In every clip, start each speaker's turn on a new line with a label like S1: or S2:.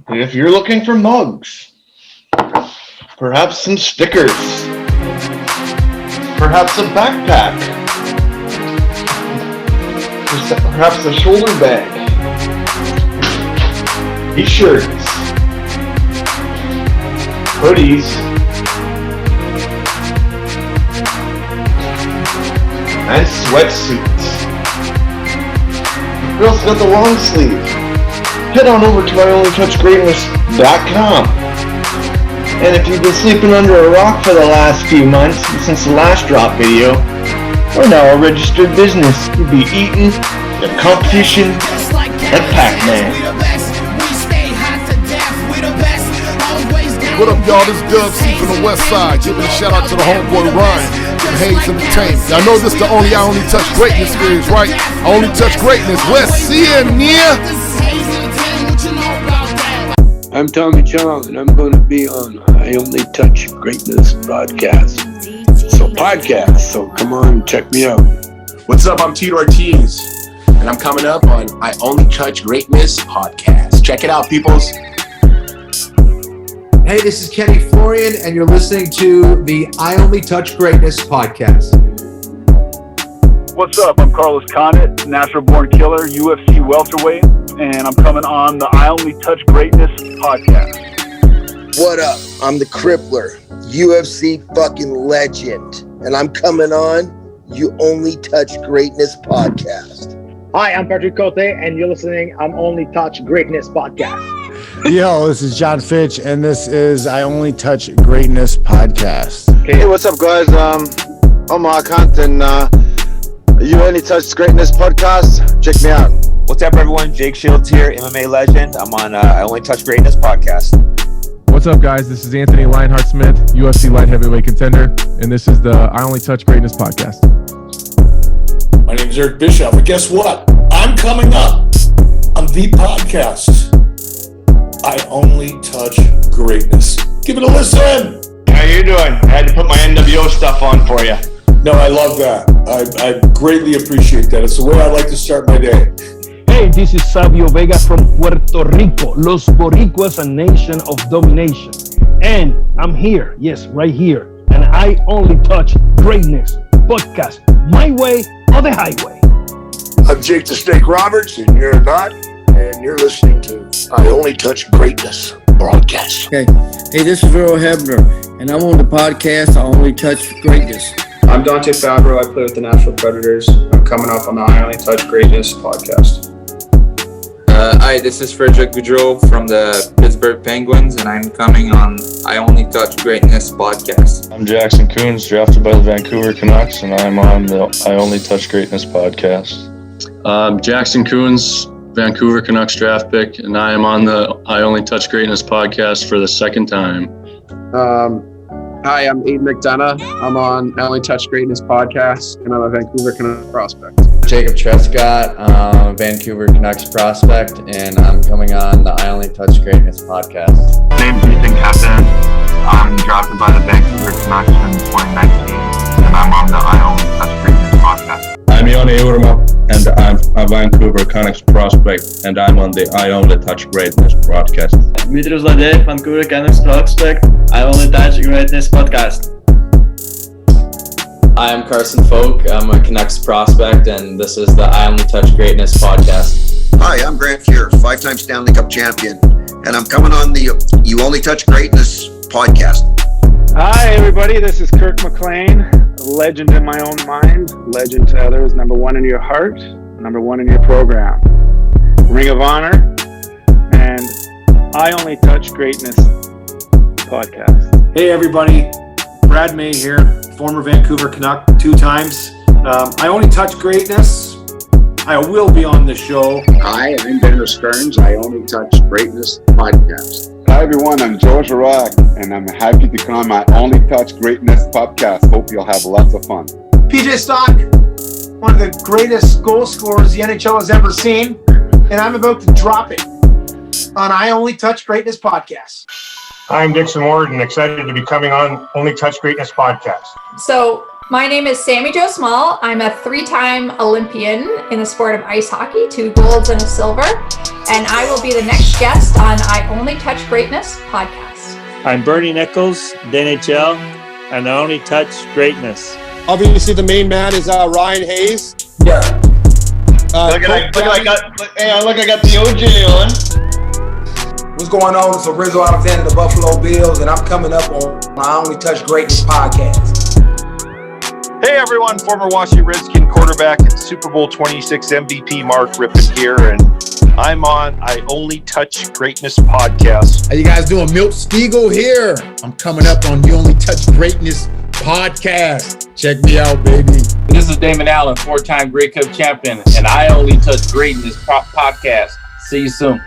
S1: And if you're looking for mugs, perhaps some stickers, perhaps a backpack, perhaps a shoulder bag, t-shirts, hoodies, and sweatsuits. We also got the long sleeve. Head on over to myonlytouchgreatness.com. And if you've been sleeping under a rock for the last few months since the last drop video, we're now a registered business. You'll be eating the competition at Pac-Man.
S2: What up, y'all? This is Dub C from the West Side. Giving a shout out to the homeboy Ryan from Hayes Entertainment. Y'all know this the only I Only Touch Greatness series, right? I Only Touch Greatness. West C and near.
S3: I'm Tommy Chong, and I'm going to be on I Only Touch Greatness podcast. So come on, check me out.
S4: What's up? I'm Tito Ortiz, and I'm coming up on I Only Touch Greatness podcast. Check it out, peoples.
S5: Hey, this is Kenny Florian, and you're listening to the I Only Touch Greatness podcast.
S6: What's up? I'm Carlos Condit, natural-born killer, UFC welterweight, and I'm coming on the I Only Touch Greatness podcast.
S7: What up? I'm the Crippler, UFC fucking legend, and I'm coming on You Only Touch Greatness podcast.
S8: Hi, I'm Patrick Cote, and you're listening I'm Only Touch Greatness podcast.
S9: Yo, this is John Fitch, and this is I Only Touch Greatness podcast.
S10: Hey, what's up, guys? I'm Mark Hunt, and You Only Touch Greatness podcast. Check me out.
S11: What's up, everyone? Jake Shields here, MMA legend. I'm on I Only Touch Greatness podcast.
S12: What's up, guys? This is Anthony Lionheart-Smith, UFC light heavyweight contender, and this is the I Only Touch Greatness podcast.
S13: My name is Eric Bischoff, and guess what? I'm coming up on the podcast, I Only Touch Greatness. Give it a listen.
S1: How you doing? I had to put my NWO stuff on for you.
S13: No, I love that. I greatly appreciate that. It's the way I like to start my day.
S14: Hey, this is Sabio Vega from Puerto Rico. Los Boricuas, a nation of domination. And I'm here, yes, right here. And I Only Touch Greatness podcast, my way or the highway.
S2: I'm Jake the Snake Roberts, and you're not, and you're listening to I Only Touch Greatness broadcast.
S15: Okay. Hey, this is Earl Hebner, and I'm on the podcast I Only Touch Greatness.
S16: I'm Dante Fabro. I play with the Nashville Predators. I'm coming up on the I Only Touch Greatness podcast.
S17: Hi, this is Frederick Goudreau from the Pittsburgh Penguins, and I'm coming on I Only Touch Greatness podcast.
S18: I'm Jackson Coons, drafted by the Vancouver Canucks, and I'm on the I Only Touch Greatness podcast. Jackson Coons, Vancouver Canucks draft pick, and I am on the I Only Touch Greatness podcast for the second time.
S16: Hi, I'm Aiden McDonough. I'm on I Only Touch Greatness podcast, and I'm a Vancouver Canucks prospect.
S19: Jacob Trescott, Vancouver Canucks prospect, and I'm coming on the I Only Touch Greatness podcast.
S20: My name's Ethan Captain. I'm drafted by the Vancouver Canucks in 2019, and I'm on the I Only Touch Greatness podcast.
S4: I'm Joni Urma, and I'm a Vancouver Canucks prospect, and I'm on the I Only Touch Greatness broadcast.
S5: Dmitry Zlodev, Vancouver Canucks prospect, I Only Touch Greatness podcast.
S19: Hi, I'm Carson Folk. I'm a Canucks prospect, and this is the I Only Touch Greatness podcast.
S7: Hi, I'm Grant Fuhr, 5-time Stanley Cup champion, and I'm coming on the You Only Touch Greatness podcast.
S3: Hi, everybody. This is Kirk McLean, a legend in my own mind, legend to others, number one in your heart, number one in your program. Ring of Honor, and I Only Touch Greatness podcast.
S19: Hey, everybody. Brad May here, former Vancouver Canuck 2 times. I Only Touch Greatness. I will be on the show.
S16: Hi, I'm Dennis Stearns. I Only Touch Greatness podcast.
S6: Hi, everyone. I'm Joe Girac, and I'm happy to come on my Only Touch Greatness podcast. Hope you'll have lots of fun.
S5: PJ Stock, one of the greatest goal scorers the NHL has ever seen, and I'm about to drop it on I Only Touch Greatness podcast.
S15: I'm Dixon Ward, and excited to be coming on Only Touch Greatness podcast.
S20: So
S21: My name is Sammy Jo Small. I'm a 3-time Olympian in the sport of ice hockey, 2 golds and a silver. And I will be the next guest on I Only Touch Greatness podcast.
S22: I'm Bernie Nichols, NHL, and I only touch greatness.
S23: Obviously, the main man is Ryan Hayes.
S1: Yeah. I got the OJ on.
S24: What's going on? It's Rizzo Alexander, the Buffalo Bills, and I'm coming up on I Only Touch Greatness podcast.
S25: Hey everyone, former Washington Redskin quarterback and Super Bowl 26 MVP Mark Rippon here, and I'm on I Only Touch Greatness podcast.
S26: How you guys doing? Milt Stiegel here. I'm coming up on You Only Touch Greatness podcast. Check me out, baby.
S27: This is Damon Allen, 4-time Grey Cup champion, and I Only Touch Greatness podcast. See you soon.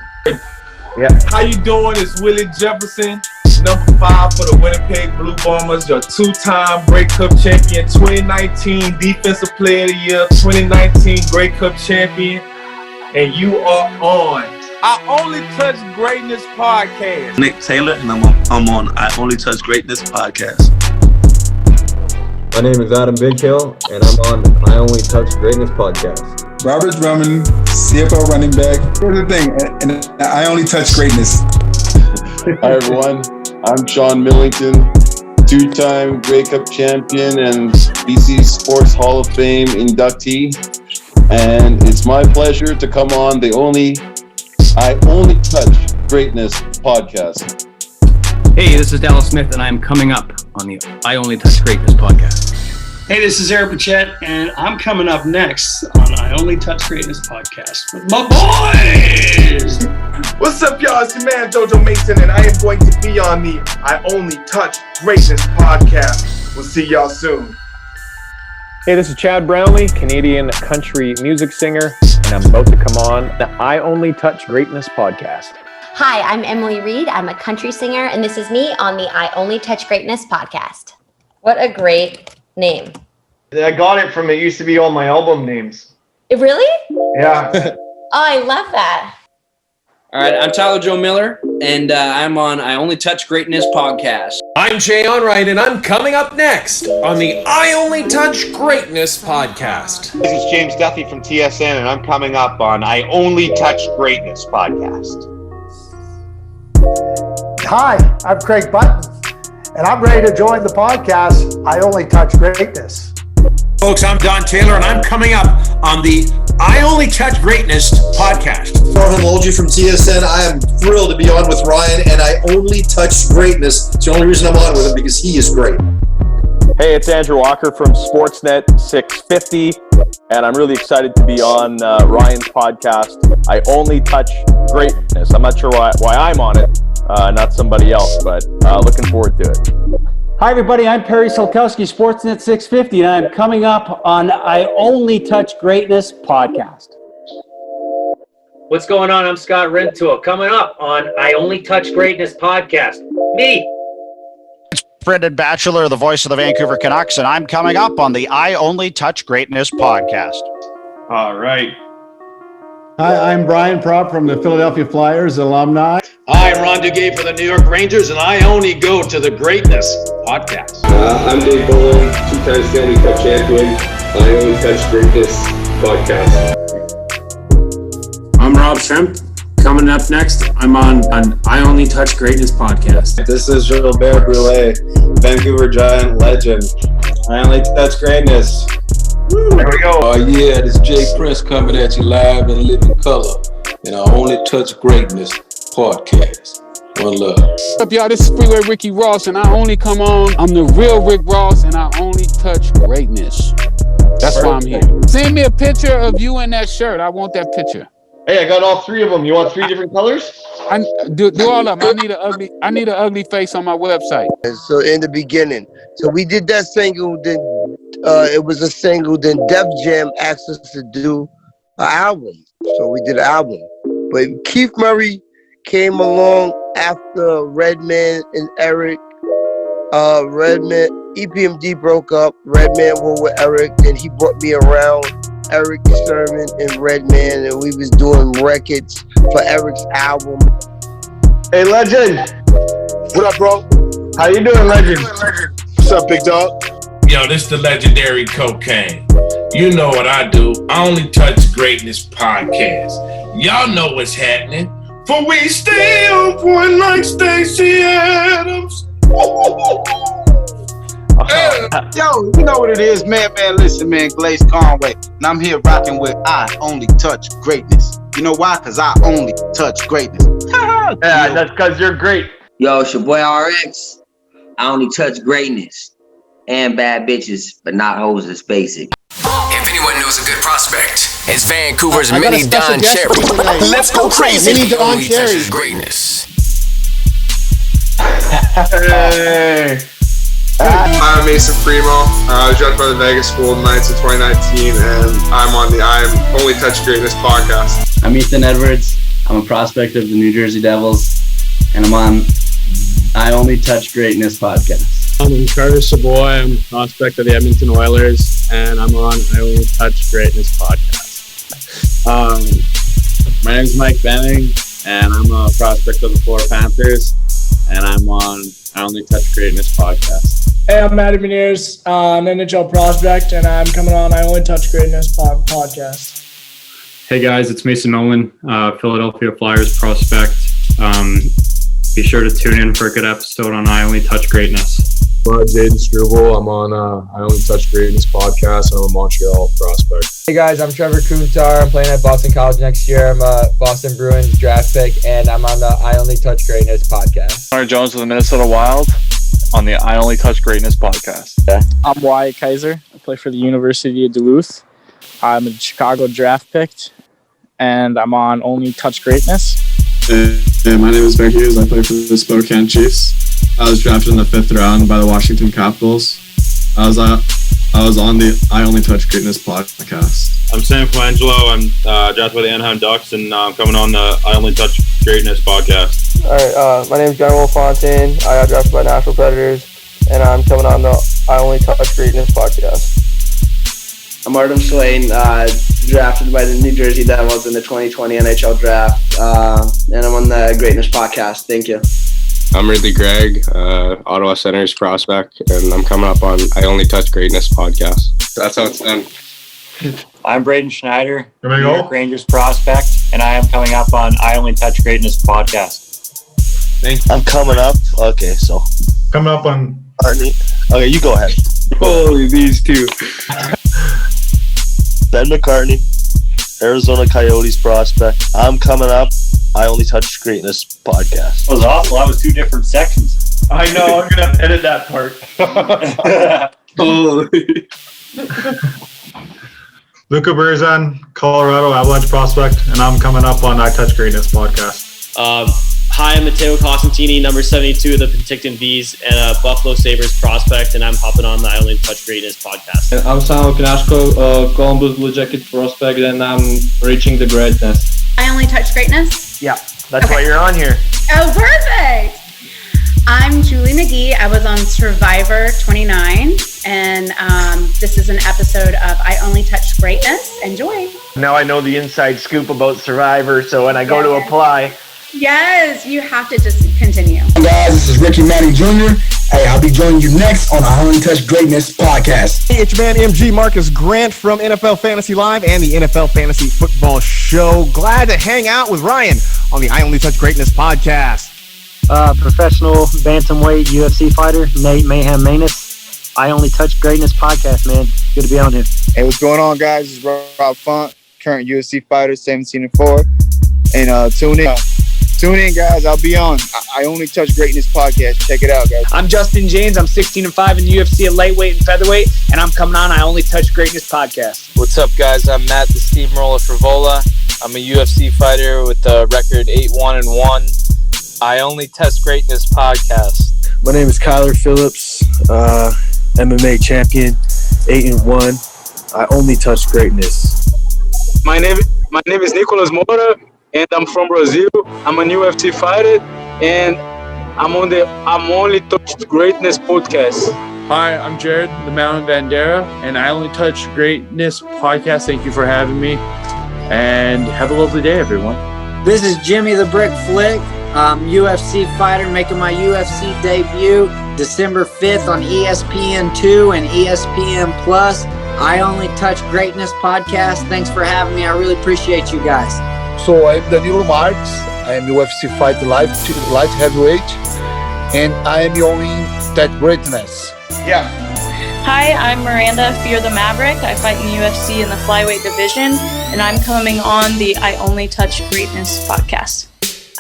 S28: Yeah. How you doing? It's Willie Jefferson, number 5 for the Winnipeg Blue Bombers, your 2-time Grey Cup champion, 2019 Defensive Player of the Year, 2019 Grey Cup champion, and you are on I Only Touch Greatness podcast.
S29: Nick Taylor, and I'm on I Only Touch Greatness podcast.
S30: My name is Adam Bighill, and I'm on I Only Touch Greatness podcast.
S31: Robert Drummond, CFL running back. Here's the thing, and I only touch greatness.
S32: Hi everyone, I'm Sean Millington, 2-time Grey Cup champion and BC Sports Hall of Fame inductee, and it's my pleasure to come on the I Only Touch Greatness podcast.
S33: Hey, this is Dallas Smith, and I'm coming up on the I Only Touch Greatness podcast.
S34: Hey, this is Eric Bichette, and I'm coming up next on I Only Touch Greatness podcast with my boys!
S28: What's up, y'all? It's your man, Jojo Mason, and I am going to be on the I Only Touch Greatness podcast. We'll see y'all soon.
S35: Hey, this is Chad Brownlee, Canadian country music singer, and I'm about to come on the I Only Touch Greatness podcast.
S36: Hi, I'm Emily Reed. I'm a country singer, and this is me on the I Only Touch Greatness podcast. What a great name.
S1: I got it from, it used to be all my album names.
S36: Really?
S1: Yeah.
S36: Oh, I love that.
S37: All right, I'm Tyler Joe Miller, and I'm on I Only Touch Greatness podcast.
S38: I'm Jay Onright, and I'm coming up next on the I Only Touch Greatness podcast.
S39: This is James Duffy from TSN, and I'm coming up on I Only Touch Greatness podcast.
S5: Hi, I'm Craig Button, and I'm ready to join the podcast, I Only Touch Greatness.
S38: Folks, I'm Don Taylor, and I'm coming up on the I Only Touch Greatness podcast.
S40: Farhan Molji from TSN. I am thrilled to be on with Ryan, and I only touch greatness. It's the only reason I'm on with him, because he is great.
S35: Hey, it's Andrew Walker from Sportsnet 650, and I'm really excited to be on Ryan's podcast, I Only Touch Greatness. I'm not sure why I'm on it, not somebody else, but looking forward to it.
S41: Hi, everybody. I'm Perry Solkowski, Sportsnet 650, and I'm coming up on I Only Touch Greatness podcast.
S42: What's going on? I'm Scott Rentoul, coming up on I Only Touch Greatness podcast. Me.
S43: It's Brendan Batchelor, the voice of the Vancouver Canucks, and I'm coming up on the I Only Touch Greatness podcast.
S6: All right.
S9: Hi, I'm Brian Propp from the Philadelphia Flyers alumni.
S44: Hi, I'm Ron Duguay for the New York Rangers, and I only go to the Greatness podcast.
S30: I'm Dave Bolin, 2-time Stanley Cup champion. I Only Touch Greatness podcast.
S45: I'm Rob Shrimp. Coming up next, I'm on I Only Touch Greatness podcast.
S30: This is Gilbert Brulé, Vancouver Giant legend. I Only Touch Greatness.
S28: There we go.
S46: Oh yeah, this is Jay Prince coming at you live in living color. And I Only Touch Greatness podcast. One love.
S47: What's up, y'all? This is Freeway Ricky Ross, and I only come on. I'm the real Rick Ross, and I only touch greatness. That's why I'm here. Send me a picture of you in that shirt. I want that picture.
S1: Hey, I got all 3 of them. You want 3 different colors?
S47: I do all of them. I need an ugly face on my website.
S7: So in the beginning, so we did that single. Then it was a single. Then Def Jam asked us to do an album. So we did an album. But Keith Murray came along after Redman and Eric. Redman, EPMD broke up. Redman went with Eric, and he brought me around Eric Sherman and Redman, and we was doing records for Eric's album.
S1: Hey, Legend.
S2: What up, bro?
S1: How you doing, Legend?
S2: What's up, big dog?
S3: Yo, this the legendary Cocaine. You know what I do. I Only Touch Greatness podcast. Y'all know what's happening. For we stay on point like Stacey Adams.
S4: Yo, you know what it is, man. Listen, man, GLACE CONWAY. And I'm here rocking with I Only Touch Greatness. You know why? Because I only touch greatness.
S1: Yeah, that's because you're great.
S8: Yo, it's your boy RX. I only touch greatness. And bad bitches, but not hoes that's basic.
S10: If anyone knows a good prospect, it's Vancouver's Mini Don Cherry. Let's go crazy.
S2: Mini Don Cherry.
S10: Greatness.
S1: Hey.
S11: I'm Mason Primo. I was drafted by the Vegas Golden Knights in 2019, and I'm on the I Only Touch Greatness podcast.
S12: I'm Ethan Edwards. I'm a prospect of the New Jersey Devils, and I'm on I Only Touch Greatness podcast.
S13: I'm Carter Savoy. I'm a prospect of the Edmonton Oilers, and I'm on I Only Touch Greatness podcast. My name is Mike Benning, and I'm a prospect of the Florida Panthers, and I'm on I Only Touch Greatness podcast.
S14: Hey, I'm Matty Beniers, an NHL prospect, and I'm coming on I Only Touch Greatness podcast.
S15: Hey guys, it's Mason Nolan, Philadelphia Flyers prospect. Be sure to tune in for a good episode on I Only Touch Greatness.
S11: Jaden Struble. I'm on I Only Touch Greatness podcast, and I'm a Montreal prospect.
S16: Hey guys, I'm Trevor Kuntar. I'm playing at Boston College next year. I'm a Boston Bruins draft pick, and I'm on the I Only Touch Greatness podcast.
S17: Connor Jones with the Minnesota Wild on the I Only Touch Greatness podcast.
S18: I'm Wyatt Kaiser. I play for the University of Duluth. I'm a Chicago draft pick, and I'm on Only Touch Greatness.
S19: Hey, my name is Bear Hughes. I play for the Spokane Chiefs. I was drafted in the 5th round by the Washington Capitals. I was on the I Only Touch Greatness podcast.
S20: I'm Sam Colangelo. I'm drafted by the Anaheim Ducks, and I'm coming on the I Only Touch Greatness podcast.
S21: All right, my name is John Wolfontaine. I got drafted by Nashville Predators, and I'm coming on the I Only Touch Greatness podcast.
S12: I'm Artem Swain, drafted by the New Jersey Devils in the 2020 NHL draft, and I'm on the Greatness podcast. Thank you.
S22: I'm Ridley Gregg, Ottawa Senators prospect, and I'm coming up on I Only Touch Greatness podcast. That's how it's done.
S23: I'm Braden Schneider,
S11: New
S23: York Rangers prospect, and I am coming up on I Only Touch Greatness podcast.
S11: Thank you.
S24: I'm coming up. Okay, so
S11: coming up on
S24: Arnie. Okay, you go ahead.
S22: Holy, these two.
S24: Ben McCartney, Arizona Coyotes prospect. I'm coming up. I Only Touch Greatness podcast.
S23: That was awful. That was two different sections.
S1: I know. I'm gonna edit that part.
S11: Luca Berzan, Colorado Avalanche prospect, and I'm coming up on I Touch Greatness podcast.
S25: Hi, I'm Matteo Costantini, number 72 of the Penticton Bees, and a Buffalo Sabres prospect, and I'm hopping on the I Only Touch Greatness podcast.
S26: I'm Samuel Kanashko, Columbus Blue Jacket prospect, and I'm reaching the greatness.
S27: I Only Touch Greatness?
S1: Yeah, that's why you're on here.
S27: Oh, perfect. I'm Julie McGee. I was on Survivor 29, and this is an episode of I Only Touch Greatness. Enjoy.
S1: Now I know the inside scoop about Survivor, so when I go to apply...
S27: Yes, you have to just continue.
S29: Hey guys, this is Ricky Manning Jr. Hey, I'll be joining you next on I Only Touch Greatness podcast.
S31: Hey, it's your man MG Marcus Grant from NFL Fantasy Live and the NFL Fantasy Football Show. Glad to hang out with Ryan on the I Only Touch Greatness podcast.
S32: Professional bantamweight UFC fighter Nate Mayhem Manus. I Only Touch Greatness podcast, man. Good to be on here.
S33: Hey, what's going on, guys? This is Rob Font, current UFC fighter, 17-4. And tune in, guys. I'll be on I Only Touch Greatness podcast. Check it out, guys.
S34: I'm Justin James. I'm 16-5 in the UFC at lightweight and featherweight, and I'm coming on I Only Touch Greatness podcast.
S36: What's up, guys? I'm Matt the Steamroller Frivola. I'm a UFC fighter with a record 8-1-1. I Only Touch Greatness podcast.
S48: My name is Kyler Phillips, MMA champion, 8-1. I Only Touch Greatness.
S49: My name is Nicolas Moura, and I'm from Brazil. I'm an UFC fighter, and I'm on the I'm Only Touch Greatness podcast.
S47: Hi, I'm Jared, the Mountain Bandera, and I Only Touch Greatness podcast. Thank you for having me, and have a lovely day, everyone.
S50: This is Jimmy the Brick Flick, UFC fighter, making my UFC debut
S2: December 5th on ESPN2 and ESPN Plus. I Only Touch Greatness podcast. Thanks for having me. I really appreciate you guys.
S3: So I'm Danilo Marques. I am UFC Fight light heavyweight, and I am only that greatness.
S1: Yeah.
S4: Hi, I'm Miranda Fear the Maverick. I fight in the UFC in the flyweight division, and I'm coming on the I Only Touch Greatness podcast.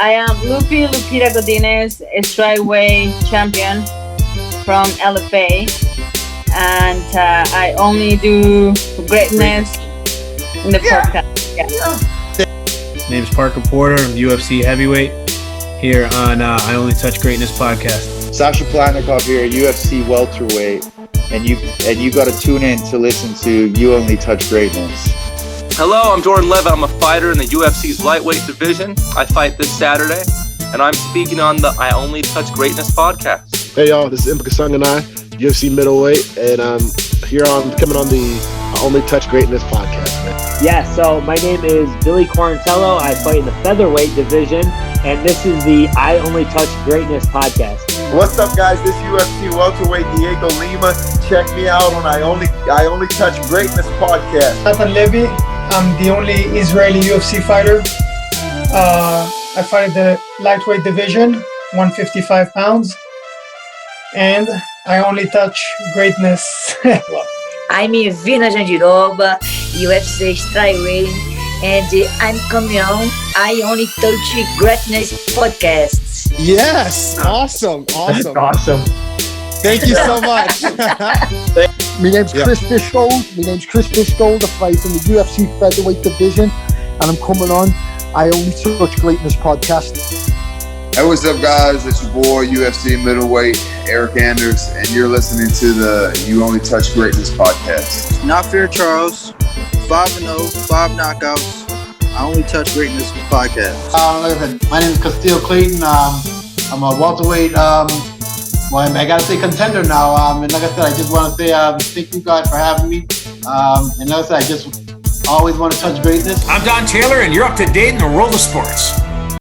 S5: I am Lupita Godinez, a strawweight champion from LFA, and I only do greatness in the podcast. Yeah.
S6: My name is Parker Porter. I'm UFC heavyweight here on I Only Touch Greatness podcast.
S33: Sasha Platnikov here, UFC welterweight, and you got to tune in to listen to You Only Touch Greatness.
S7: Hello, I'm Jordan Levitt. I'm a fighter in the UFC's lightweight division. I fight this Saturday, and I'm speaking on the I Only Touch Greatness podcast.
S8: Hey y'all, this is Impa Kasanganai, UFC middleweight, and I'm coming on the I Only Touch Greatness podcast, man.
S9: Yeah, so my name is Billy Quarantello. I fight in the featherweight division, and this is the I Only Touch Greatness podcast.
S10: What's up, guys? This UFC welterweight Diego Lima. Check me out on I Only Touch Greatness podcast.
S13: Nathan Levy. I'm the only Israeli UFC fighter. I fight in the lightweight division, 155 pounds, and I only touch greatness.
S14: I'm Vina Jandiroba, UFC strawweight, and I'm coming on I Only Touch Greatness podcast.
S31: Yes, awesome.
S1: That's awesome.
S31: Thank you so much.
S15: My name's Chris Fishgold. I fight in the UFC featherweight division, and I'm coming on I Only Touch Greatness podcast.
S16: Hey, what's up, guys? It's your boy, UFC middleweight Eric Anders, and you're listening to the You Only Touch Greatness podcast.
S17: Not Fear Charles, 5-0, 5 knockouts. I Only Touch Greatness podcast.
S18: My name is Castillo Clayton. I'm a welterweight. Well, I gotta say contender now. And like I said, I just want to say thank you guys for having me. And like I said, I just always want to touch greatness.
S19: I'm Don Taylor, and you're up to date in the world of sports.